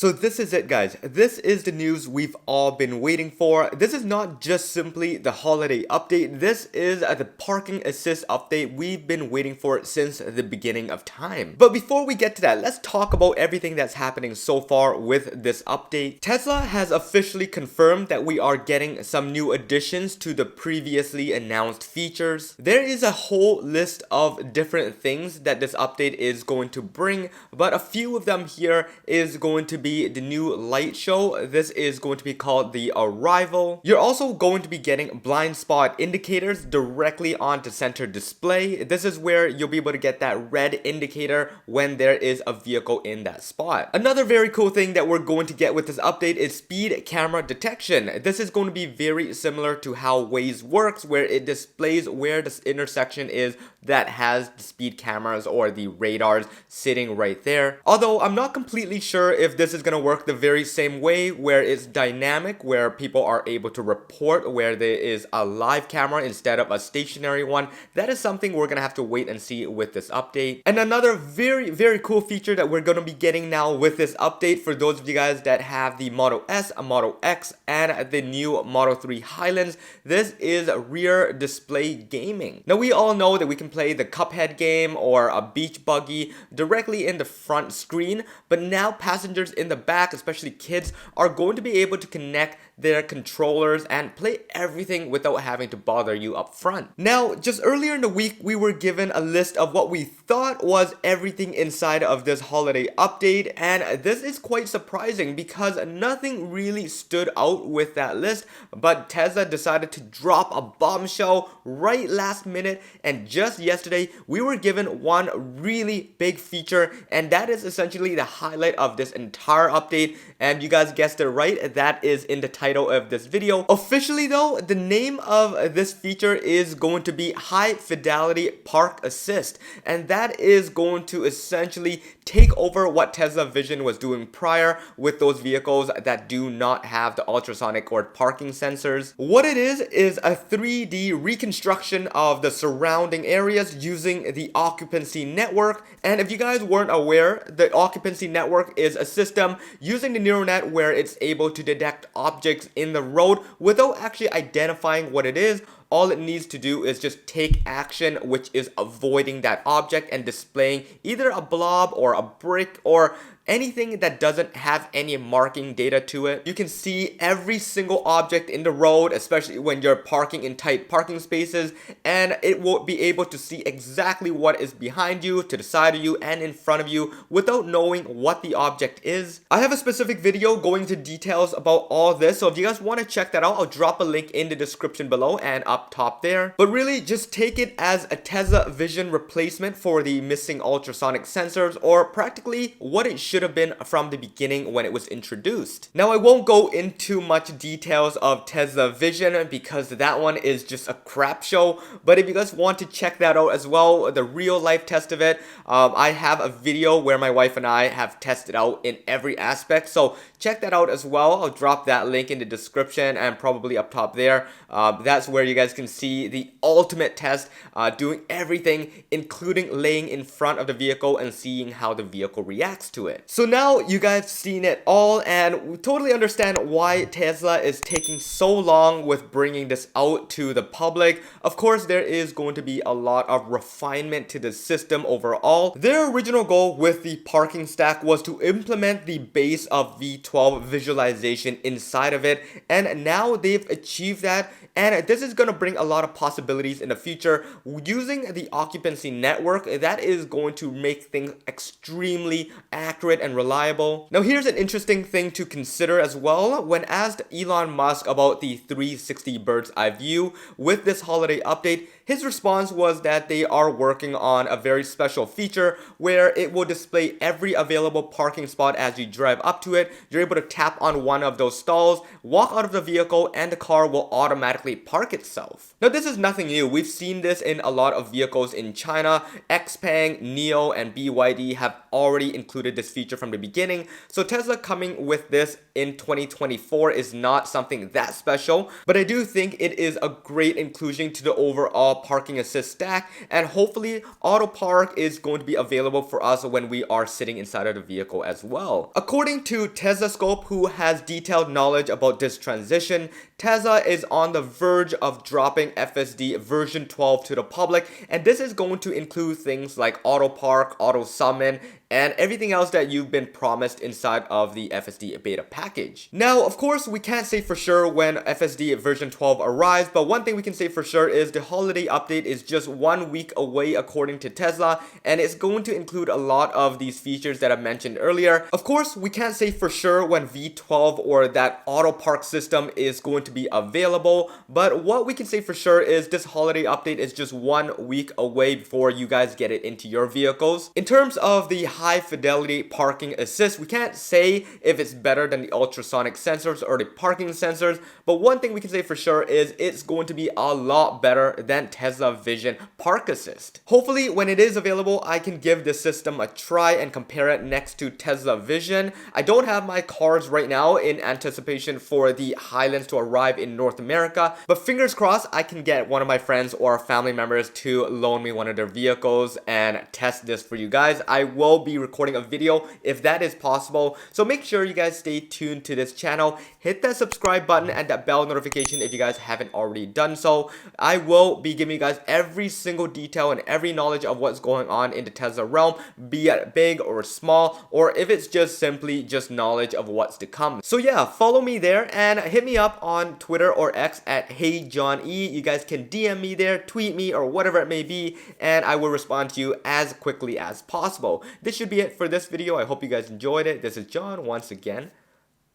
So this is it, guys. This is the news we've all been waiting for. This is not just simply the holiday update. This is the parking assist update we've been waiting for since the beginning of time. But before we get to that, let's talk about everything that's happening so far with this update. Tesla has officially confirmed that we are getting some new additions to the previously announced features. There is a whole list of different things that this update is going to bring, but a few of them here is going to be the new light show. This is going to be called the Arrival. You're also going to be getting blind spot indicators directly onto center display. This is where you'll be able to get that red indicator when there is a vehicle in that spot. Another very cool thing that we're going to get with this update is speed camera detection. This is going to be very similar to how Waze works, where it displays where this intersection is that has the speed cameras or the radars sitting right there. Although I'm not completely sure if this is going to work the very same way, where it's dynamic, where people are able to report where there is a live camera instead of a stationary one. That is something we're going to have to wait and see with this update. And another very cool feature that we're going to be getting now with this update, for those of you guys that have the Model S, Model X, and the new Model 3 Highlands, this is rear display gaming. Now we all know that we can play the Cuphead game or a beach buggy directly in the front screen, but now passengers in the back, especially kids, are going to be able to connect their controllers and play everything without having to bother you up front. Now, just earlier in the week, we were given a list of what we thought was everything inside of this holiday update, and this is quite surprising because nothing really stood out with that list, but Tesla decided to drop a bombshell right last minute, and just yesterday, we were given one really big feature, and that is essentially the highlight of this entire update, and you guys guessed it right, that is in the title of this video. Officially though, the name of this feature is going to be High Fidelity Park Assist, and that is going to essentially take over what Tesla Vision was doing prior with those vehicles that do not have the ultrasonic or parking sensors. What it is a 3D reconstruction of the surrounding areas using the occupancy network. And if you guys weren't aware, the occupancy network is a system using the neural net where it's able to detect objects in the road without actually identifying what it is. All it needs to do is just take action, which is avoiding that object and displaying either a blob or a brick or anything that doesn't have any marking data to it. You can see every single object in the road, especially when you're parking in tight parking spaces, and it will be able to see exactly what is behind you, to the side of you, and in front of you without knowing what the object is. I have a specific video going into details about all this, so if you guys want to check that out, I'll drop a link in the description below and up top there. But really, just take it as a Tesla Vision replacement for the missing ultrasonic sensors, or practically what it should have been from the beginning when it was introduced. Now, I won't go into much details of Tesla Vision because that one is just a crap show, but if you guys want to check that out as well, the real life test of it, I have a video where my wife and I have tested out in every aspect, so check that out as well. I'll drop that link in the description and probably up top there. That's where you guys can see the ultimate test, doing everything, including laying in front of the vehicle and seeing how the vehicle reacts to it. So now you guys seen it all, and we totally understand why Tesla is taking so long with bringing this out to the public. Of course, there is going to be a lot of refinement to the system overall. Their original goal with the parking stack was to implement the base of V12 visualization inside of it, and now they've achieved that, and this is going to bring a lot of possibilities in the future. Using the occupancy network, that is going to make things extremely accurate and reliable. Now, here's an interesting thing to consider as well. When asked Elon Musk about the 360 bird's eye view with this holiday update, his response was that they are working on a very special feature where it will display every available parking spot as you drive up to it. You're able to tap on one of those stalls, walk out of the vehicle, and the car will automatically park itself. Now, this is nothing new. We've seen this in a lot of vehicles in China. XPeng, NIO, and BYD have already included this feature feature from the beginning. So Tesla coming with this in 2024 is not something that special, but I do think it is a great inclusion to the overall parking assist stack, and hopefully auto park is going to be available for us when we are sitting inside of the vehicle as well. According to Tesla Scope, who has detailed knowledge about this transition, Tesla is on the verge of dropping FSD version 12 to the public, and this is going to include things like auto park, auto summon, and everything else that you've been promised inside of the FSD beta package. Now, of course, we can't say for sure when FSD version 12 arrives, but one thing we can say for sure is the holiday update is just 1 week away according to Tesla, and it's going to include a lot of these features that I mentioned earlier. Of course, we can't say for sure when V12 or that auto park system is going to be available, but what we can say for sure is this holiday update is just 1 week away before you guys get it into your vehicles. In terms of the High Fidelity Parking Assist, we can't say if it's better than the ultrasonic sensors or the parking sensors, but one thing we can say for sure is it's going to be a lot better than Tesla Vision Park Assist. Hopefully when it is available, I can give this system a try and compare it next to Tesla Vision. I don't have my cars right now in anticipation for the Highlands to arrive in North America, but fingers crossed I can get one of my friends or family members to loan me one of their vehicles and test this for you guys. I will be recording a video if that is possible, so make sure you guys stay tuned to this channel. Hit that subscribe button and that bell notification if you guys haven't already done so. I will be giving you guys every single detail and every knowledge of what's going on in the Tesla realm, be it big or small, or if it's just simply just knowledge of what's to come. So yeah, follow me there and hit me up on Twitter or X at HeyJohnE. You guys can DM me there, tweet me, or whatever it may be, and I will respond to you as quickly as possible. This should be it for this video. I hope you guys enjoyed it. This is John once again.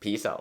Peace out.